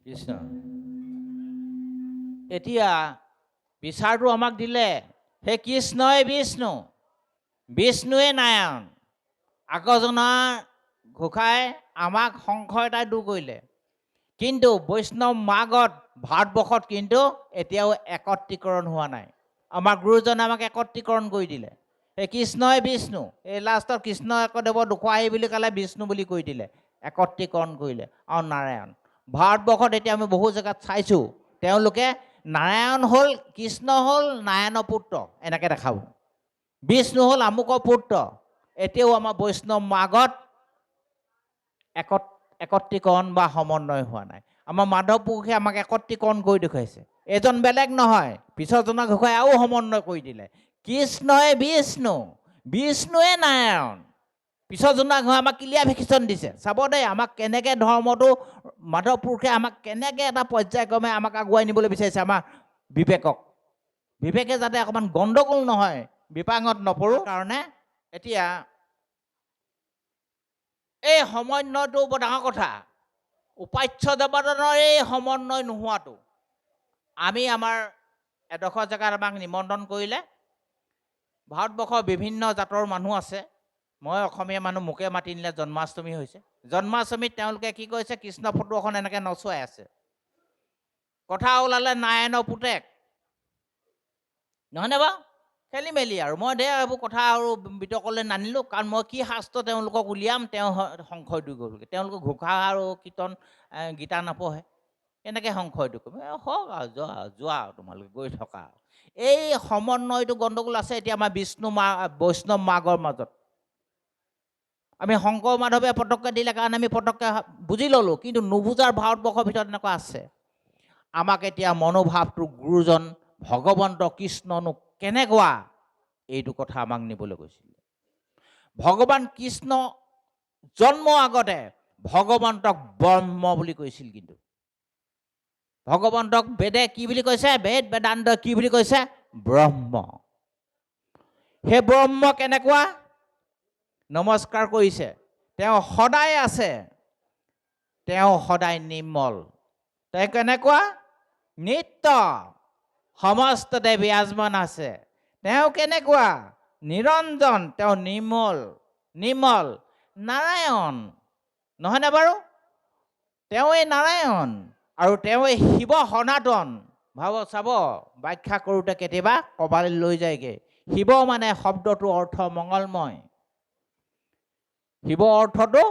কৃষ্ণ এতিয়া বিচাৰটো আমাক দিলে সেই কৃষ্ণই বিষ্ণু বিষ্ণুৱে নাৰায়ণ আগজনা ঘোষাই আমাক সংশয়তাই দূৰ কৰিলে কিন্তু বৈষ্ণৱ মাৰ্গত ভাৰতবৰ্ষত কিন্তু এতিয়াও একত্ৰীকৰণ হোৱা নাই আমাৰ গুৰুজনে আমাক একত্ৰীকৰণ কৰি দিলে সেই কৃষ্ণই বিষ্ণু এই লাষ্টত কৃষ্ণ একদেৱৰ দুখুৱাহী বুলি ক'লে বিষ্ণু বুলি কৈ দিলে একত্ৰীকৰণ কৰিলে আৰু নাৰায়ণ ভাৰতবৰ্ষত এতিয়া আমি বহু জেগাত চাইছোঁ তেওঁলোকে নাৰায়ণ হ'ল কৃষ্ণ হ'ল নাৰায়ণৰ পুত্ৰ এনেকৈ দেখাব বিষ্ণু হ'ল আমুকৰ পুত্ৰ এতিয়াও আমাৰ বৈষ্ণৱ মাৰ্গত একত্ৰীকৰণ বা সমন্বয় হোৱা নাই আমাৰ মাধৱ পুৰুষে আমাক একত্ৰীকৰণ কৰি দেখুৱাইছে এজন বেলেগ নহয় পিছৰজনৰ ঘোষাই আৰু সমন্বয় কৰি দিলে কৃষ্ণই বিষ্ণু বিষ্ণুৱে নাৰায়ণ পিছৰজনৰ ঘোষাই আমাক ক্লিয়াৰিফিকেশ্যন দিছে চাব দেই আমাক কেনেকৈ ধৰ্মটো মাধৱ পুৰুষে আমাক কেনেকৈ এটা পৰ্যায়ক্ৰমে আমাক আগুৱাই নিবলৈ বিচাৰিছে আমাৰ বিবেকে যাতে অকণমান গণ্ডগোল নহয় বিপাঙত নপৰোঁ কাৰণে এতিয়া এই সমন্বয়টো বৰ ডাঙৰ কথা উপাস্য দেৱতানৰ এই সমন্বয় নোহোৱাটো আমি আমাৰ এডোখৰ জেগাত আমাক নিমন্ত্ৰণ কৰিলে ভাৰতবৰ্ষৰ বিভিন্ন জাতৰ মানুহ আছে মই অসমীয়া মানুহ মোকে মাতি নিলে জন্মাষ্টমী হৈছে জন্মাষ্টমীত তেওঁলোকে কি কৰিছে কৃষ্ণ ফটো এখন এনেকৈ নচুৱাই আছে কথা ওলালে নাৰায়ণৰ পুতেক নহয়নে বাৰু খেলি মেলি আৰু মই দে এইবোৰ কথা আৰু বিতৰ্কলৈ নানিলোঁ কাৰণ মই কি শাস্ত্ৰ তেওঁলোকক উলিয়াম তেওঁ সংশয় দূৰ কৰিবগৈ তেওঁলোকে ঘোষা আৰু কীৰ্তন গীতা নপঢ়ে এনেকৈ সংশয় দূৰ কৰিব হওক আৰু যোৱা আৰু তোমালোকে গৈ থকা এই সমন্বয়টো গণ্ডগোল আছে এতিয়া আমাৰ বৈষ্ণৱ মাৰ্গৰ মাজত আমি শংকৰ মাধৱে পটককৈ দিলে কাৰণে আমি পটককৈ বুজি ল'লোঁ কিন্তু নুবুজাৰ ভাৰতবৰ্ষৰ ভিতৰত এনেকুৱা আছে আমাক এতিয়া মনোভাৱটো গুৰুজন ভগৱন্ত কৃষ্ণনো কেনেকুৱা এইটো কথা আমাক নিবলৈ গৈছিল ভগৱান কৃষ্ণ জন্ম আগতে ভগৱন্তক ব্ৰহ্ম বুলি কৈছিল কিন্তু ভগৱন্তক বেদে কি বুলি কৈছে বেদান্ত কি বুলি কৈছে ব্ৰহ্ম সেই ব্ৰহ্ম কেনেকুৱা নমস্কাৰ কৰিছে তেওঁ সদায় আছে তেওঁ সদায় নিৰ্মল তেওঁ কেনেকুৱা নিত্য সমস্ততে বিৰাজমান আছে তেওঁ কেনেকুৱা নিৰঞ্জন তেওঁ নিৰ্মল নাৰায়ণ নহয়নে বাৰু তেওঁৱেই নাৰায়ণ আৰু তেওঁৱেই শিৱ সনাতন চাব ব্যাখ্যা কৰোঁতে কেতিয়াবা ক'বালৈ লৈ যায়গৈ শিৱ মানে শব্দটোৰ অৰ্থ মংগলময় শিৱ অৰ্থটো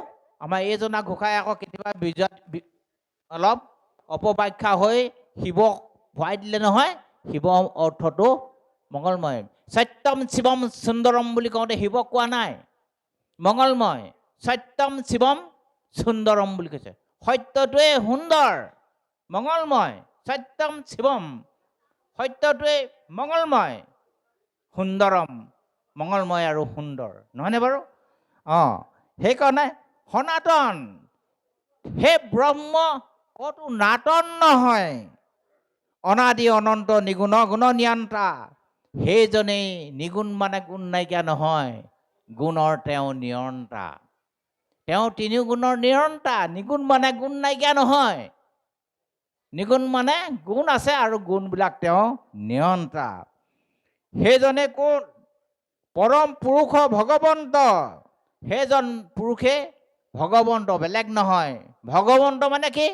আমাৰ এইজনা ঘোষাই আকৌ কেতিয়াবা অলপ অপব্যাখ্যা হৈ শিৱক ভৰাই দিলে নহয় শিৱ অৰ্থটো মংগলময় সত্যম শিৱম সুন্দৰম বুলি কওঁতে শিৱক কোৱা নাই মংগলময় সত্যম শিৱম সুন্দৰম বুলি কৈছে সত্যটোৱে সুন্দৰ মংগলময় সত্যম শিৱম সত্যটোৱে মংগলময় সুন্দৰম মংগলময় আৰু সুন্দৰ নহয়নে বাৰু সেইকাৰণে সনাতন সেই ব্ৰহ্ম কতো নাটন নহয় অনাদি অনন্ত নিগুণ গুণ নিয়ন্তা সেইজনেই নিগুণ মানে গুণ নাইকিয়া নহয় গুণৰ তেওঁ নিয়ন্তা তেওঁ তিনি গুণৰ নিয়ন্তা নিগুণ মানে গুণ নাইকিয়া নহয় নিগুণ মানে গুণ আছে আৰু গুণবিলাক তেওঁ নিয়ন্তা সেইজনে কোন পৰম পুৰুষ ভগৱন্ত সেইজন পুৰুষে ভগৱন্ত বেলেগ নহয় ভগৱন্ত মানে কি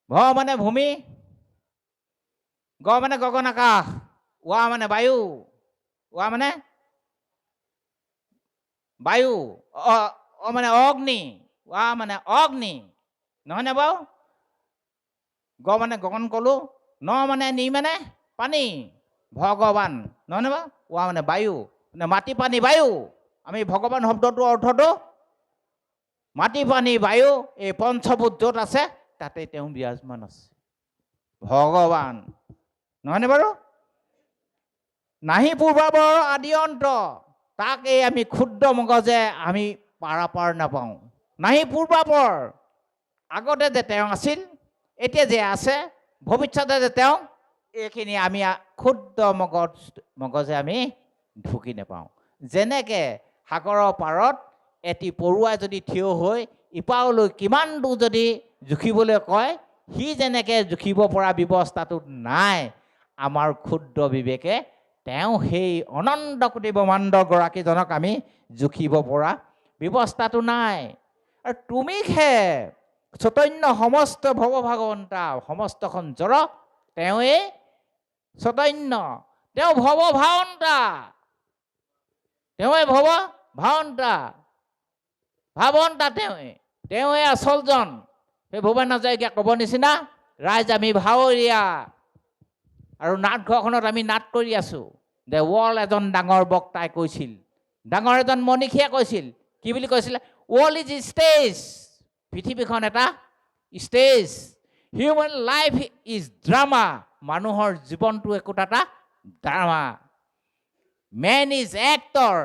ভ মানে ভূমি গ মানে গগন আকাশ ৱা মানে বায়ু ৱা মানে বায়ু মানে অগ্নি ৱা মানে অগ্নি নহয়নে বাৰু গ মানে গগন ক'লো ন মানে নি মানে পানী ভগৱান নহয়নে বাৰু ৱা মানে বায়ু মানে মাটি পানী বায়ু আমি ভগৱান শব্দটোৰ অৰ্থটো মাটি পানী বায়ু এই পঞ্চভূত য'ত আছে তাতে তেওঁ বিৰাজমান আছে ভগৱান নহয়নে বাৰু নাহি পূৰ্বাবৰ আদি অন্ত তাক এই আমি ক্ষুদ্ৰ মগজে আমি পাৰাপাৰ নাপাওঁ নাহি পূৰ্বাবৰ আগতে যে তেওঁ আছিল এতিয়া যে আছে ভৱিষ্যতে যে তেওঁ এইখিনি আমি ক্ষুদ্ৰ মগজে আমি ঢুকি নাপাওঁ যেনেকৈ সাগৰৰ পাৰত এটি পৰুৱাই যদি থিয় হৈ ইপাৰলৈ কিমান দূৰ যদি জুখিবলৈ কয়, সি যেনেকৈ জুখিব পৰা ব্যৱস্থাটো নাই, আমাৰ ক্ষুদ্ৰ বিবেকে তেওঁ সেই অনন্ত কোটি ব্ৰহ্মাণ্ড গৰাকীজনক আমি জুখিব পৰা ব্যৱস্থাটো নাই। আৰু তুমিহে চৈতন্য সমস্ত ভৱভাগৱন্তা, সমস্তখন জড় তেওঁৱে চৈতন্য, তেওঁ ভৱভাৱন্তা, তেওঁৱে ভৱভাৱন্তা, ভাৱন্তা তেওঁৱে আচলজন। সেই ভূপেন হাজৰিকা ক'ব নিচিনা, ৰাইজ আমি ভাৱৰীয়া আৰু নাটঘৰখনত আমি নাট কৰি আছোঁ। দ্য ৱৰ্ল্ড এজন ডাঙৰ বক্তাই কৈছিল, ডাঙৰ এজন মনীষীয়ে কৈছিল, কি বুলি কৈছিলে? ৱৰ্ল্ড ইজ ষ্টেজ, পৃথিৱীখন এটা stage, human life is drama, মানুহৰ জীৱনটো একোটা এটা ড্ৰামা, মেন ইজ এক্টৰ,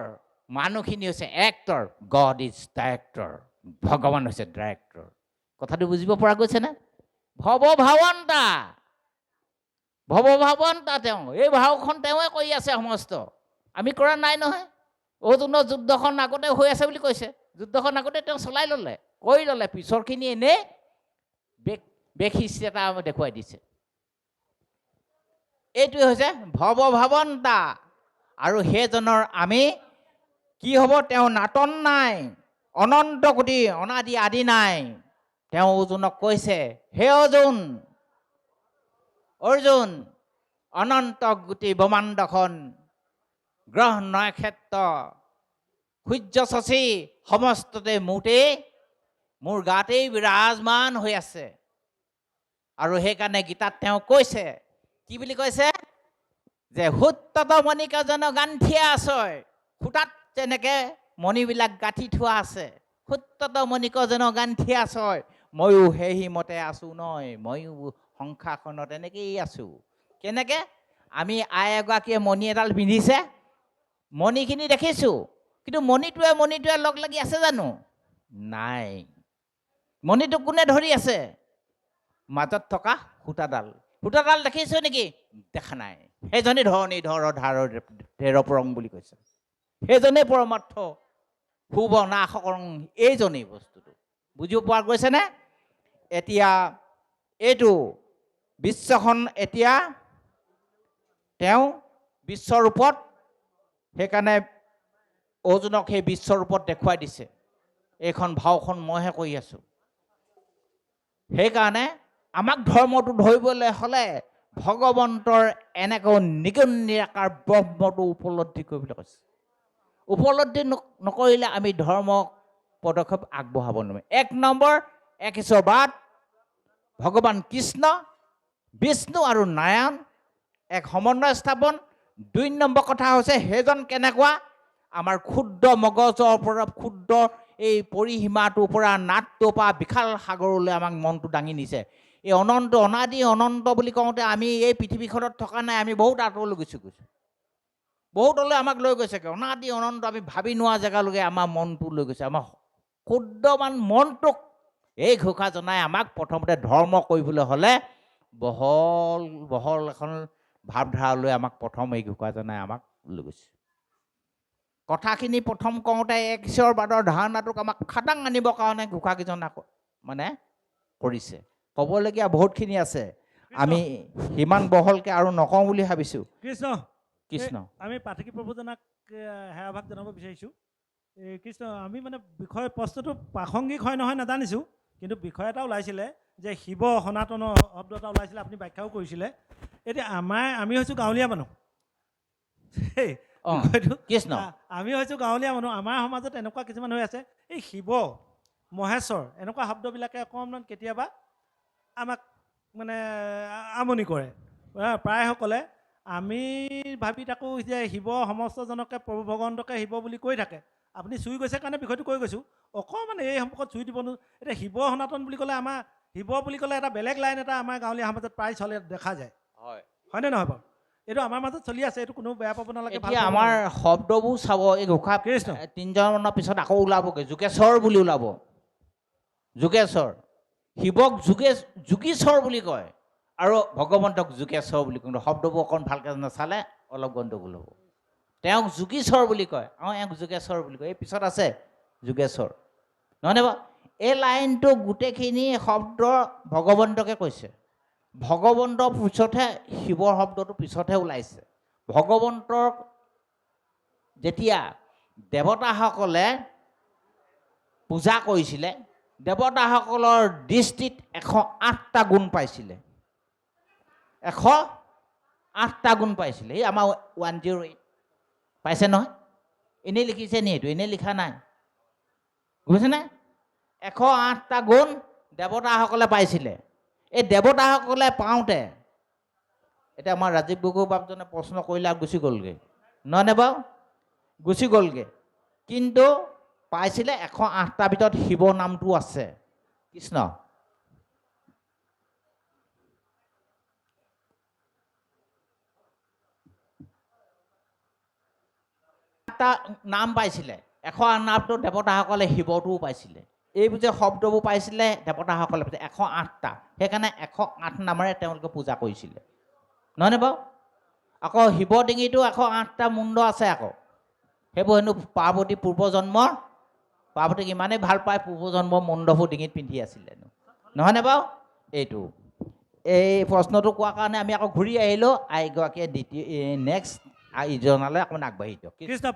মানুহখিনি হৈছে এক্টৰ, গড ইজ ডাইৰেক্টৰ, ভগৱান হৈছে ডাইৰেক্টৰ। কথাটো বুজিব পৰা গৈছেনে? ভৱভাৱন্তা, ভৱভাৱন্তা তেওঁ, এই ভাওখন তেওঁৱে কৰি আছে সমস্ত, আমি কৰা নাই নহয়। অৰ্জুনৰ যুদ্ধখন আগতে হৈ আছে বুলি কৈছে, যুদ্ধখন আগতে তেওঁ চলাই ল'লে, কৰি ল'লে, পিছৰখিনি এনেই বেশিষ্ট এটা দেখুৱাই দিছে। এইটোৱে হৈছে ভৱভাৱন্তা। আৰু সেইজনৰ আমি কি হ'ব? তেওঁ নাটন নাই, অনন্ত কোটি অনাদি আদি নাই। তেওঁ অৰ্জুনক কৈছে, হে অৰ্জুন, অৰ্জুন, অনন্ত গোটেই ব্ৰহ্মাণ্ডখন, গ্ৰহ নক্ষত্ৰ সূৰ্য শশী সমস্ততে মোৰ গাতেই বিৰাজমান হৈ আছে। আৰু সেইকাৰণে গীতাত তেওঁ কৈছে, কি বুলি কৈছে? যে সূত্ৰত মণিকা যেন গাণ্ঠিয়া আছয়, সূতাত যেনেকে মণিবিলাক গাঁঠি থোৱা আছে, সূত্ৰত মণিক যেন গাণ্ঠিয়া আছয়, ময়ো সেইমতে আছোঁ নয়, ময়ো সংসাৰখনত এনেকেই আছোঁ। কেনেকে? আমি আই এগৰাকীয়ে মণি এডাল পিন্ধিছে, মণিখিনি দেখিছোঁ, কিন্তু মণিটোৱে লগ লাগি আছে জানো? নাই। মণিটো কোনে ধৰি আছে? মাজত থকা সূতাডাল দেখিছো নেকি? দেখা নাই। সেইজনে ধেৰ পৰং বুলি কৈছে, সেইজনে পৰমাৰ্থ শুভ নাশকৰং, এইজনেই বস্তুটো। বুজিব পৰা গৈছেনে? এতিয়া এইটো বিশ্বখন এতিয়া তেওঁ বিশ্বৰূপত, সেইকাৰণে অৰ্জুনক সেই বিশ্বৰূপত দেখুৱাই দিছে। এইখন ভাওখন মইহে কৰি আছোঁ। সেইকাৰণে আমাক ধৰ্মটো ধৰিবলৈ হ'লে ভগৱন্তৰ এনেকৈ নিগুণ নিৰাকাৰ ব্ৰহ্মটো উপলব্ধি কৰিবলৈ কৈছে। উপলব্ধি নকৰিলে আমি ধৰ্ম পদক্ষেপ আগবঢ়াব নোৱাৰিম। 1 নম্বৰ এক ঈশ্বৰবাদ, ভগৱান কৃষ্ণ, বিষ্ণু আৰু নাৰায়ণ এক সমন্বয় স্থাপন। 2 নম্বৰ কথা হৈছে সেইজন কেনেকুৱা? আমাৰ ক্ষুদ্ৰ মগজৰ পৰা, ক্ষুদ্ৰ এই পৰিসীমাটোৰ পৰা, নাটটোৰ পৰা বিশাল সাগৰলৈ আমাক মনটো দাঙি নিছে। এই অনন্ত অনাদি অনন্ত বুলি কওঁতে আমি এই পৃথিৱীখনত থকা নাই, আমি বহুত আঁতৰলৈ গৈছোঁ, বহুতলৈ আমাক লৈ গৈছে। অনাদি অনন্ত আমি ভাবি নোৱা জেগালৈকে আমাৰ মনটো লৈ গৈছে। আমাৰ ক্ষুদ্ৰমান মনটোক এই ঘোষা জনাই আমাক প্ৰথমতে ধৰ্ম কৰিবলৈ হ'লে বহল এখন ভাৱধাৰালৈ আমাক প্ৰথম এই ঘোষা জনাই আমাক লৈ গৈছে। কথাখিনি প্ৰথম কওঁতে এক ঈশ্বৰবাদৰ ধাৰণাটোক আমাক খাটাং আনিবৰ কাৰণে ঘোষাকেইজন মানে কৰিছে। ক'বলগীয়া বহুতখিনি আছে, আমি সিমান বহলকৈ আৰু নকওঁ বুলি ভাবিছোঁ। কৃষ্ণ আমি পাঠকী প্ৰভুজনাক সেৱাভাগ জনাব বিচাৰিছোঁ। কৃষ্ণ, আমি মানে বিষয় প্ৰশ্নটো প্ৰাসংগিক হয় নহয় নাজানিছোঁ, কিন্তু বিষয় এটা ওলাইছিলে যে শিৱ সনাতন শব্দ এটা ওলাইছিলে, আপুনি ব্যাখ্যাও কৰিছিলে। এতিয়া আমি হৈছোঁ গাঁৱলীয়া মানুহ, কৃষ্ণ, আমি হৈছোঁ গাঁৱলীয়া মানুহ। আমাৰ সমাজত এনেকুৱা কিছুমান হৈ আছে, এই শিৱ মহেশ্বৰ এনেকুৱা শব্দবিলাকে অকণমান কেতিয়াবা আমাক মানে আমনি কৰে। প্ৰায়সকলে আমি ভাবি থাকোঁ যে শিৱ সমস্তজনকে প্ৰভু ভগৱন্তকে শিৱ বুলি কৈ থাকে। আপুনি চুই গৈছে কাৰণে বিষয়টো কৈ গৈছোঁ, অকণমান এই সম্পৰ্কত চুই দিব। এতিয়া শিৱ সনাতন বুলি ক'লে, আমাৰ শিৱ বুলি ক'লে এটা বেলেগ লাইন এটা আমাৰ গাঁৱলীয়া সমাজত প্ৰায় চলে, দেখা যায়। হয়নে নহয় বাৰু? এইটো আমাৰ মাজত চলি আছে, এইটো কোনো বেয়া পাব নালাগে। এতিয়া আমাৰ শব্দবোৰ চাব, এই ঘোষা 3জনমানৰ পিছত আকৌ ওলাবগৈ, যোগেশ্বৰ বুলি ওলাব। যোগেশ্বৰ, শিৱক যোগীশ্বৰ বুলি কয় আৰু ভগৱন্তক যোগেশ্বৰ বুলি কয়। শব্দবোৰ অকণ ভালকৈ নাচালে অলপ গণ্ডগোল হ'ব। তেওঁক যোগীশ্বৰ বুলি কয়, এওঁক যোগেশ্বৰ বুলি কয়। এই পিছত আছে যোগেশ্বৰ, নহয়নে বাৰু? এই লাইনটো গোটেইখিনি শব্দ ভগৱন্তকে কৈছে ভগৱন্তৰ পিছতহে শিৱৰ শব্দটো পিছতহে ওলাইছে ভগৱন্তৰ যেতিয়া দেৱতাসকলে পূজা কৰিছিলে দেৱতাসকলৰ দৃষ্টিত 108টা গুণ পাইছিলে 108টা গুণ পাইছিলে এই আমাৰ 108 পাইছে নহয় এনেই লিখিছে নি এইটো এনেই লিখা নাই বুজিছেনে 108টা গুণ দেৱতাসকলে পাইছিলে এই দেৱতাসকলে পাওঁতে এতিয়া আমাৰ ৰাজীৱ গগৈ বাবজনে প্ৰশ্ন কৰিলে আৰু গুচি গ'লগৈ নহয়নে বাৰু গুচি গ'লগৈ কিন্তু পাইছিলে 108টা ভিতৰত শিৱ নামটো আছে কৃষ্ণ এটা নাম পাইছিলে 108টো দেৱতাসকলে শিৱটোও পাইছিলে এইবোৰ যে শব্দবোৰ পাইছিলে দেৱতাসকলে 108টা সেইকাৰণে 108 নামেৰে তেওঁলোকে পূজা কৰিছিলে নহয়নে বাৰু আকৌ শিৱ ডিঙিটো 108টা মুণ্ড আছে আকৌ সেইবোৰ হেনো পাৰ্বতী পূৰ্বজন্মৰ পাৰ্বতীক ইমানেই ভাল পায় পূৰ্বজন্মৰ মুণ্ডবোৰ ডিঙিত পিন্ধি আছিলে নহয়নে বাৰু এইটো এই প্ৰশ্নটো কোৱাৰ কাৰণে আমি আকৌ ঘূৰি আহিলোঁ আইগৰাকীয়ে দ্বিতীয় নেক্সট ইজনালৈ অকণমান আগবাঢ়ি দিয়ক কৃষ্ণ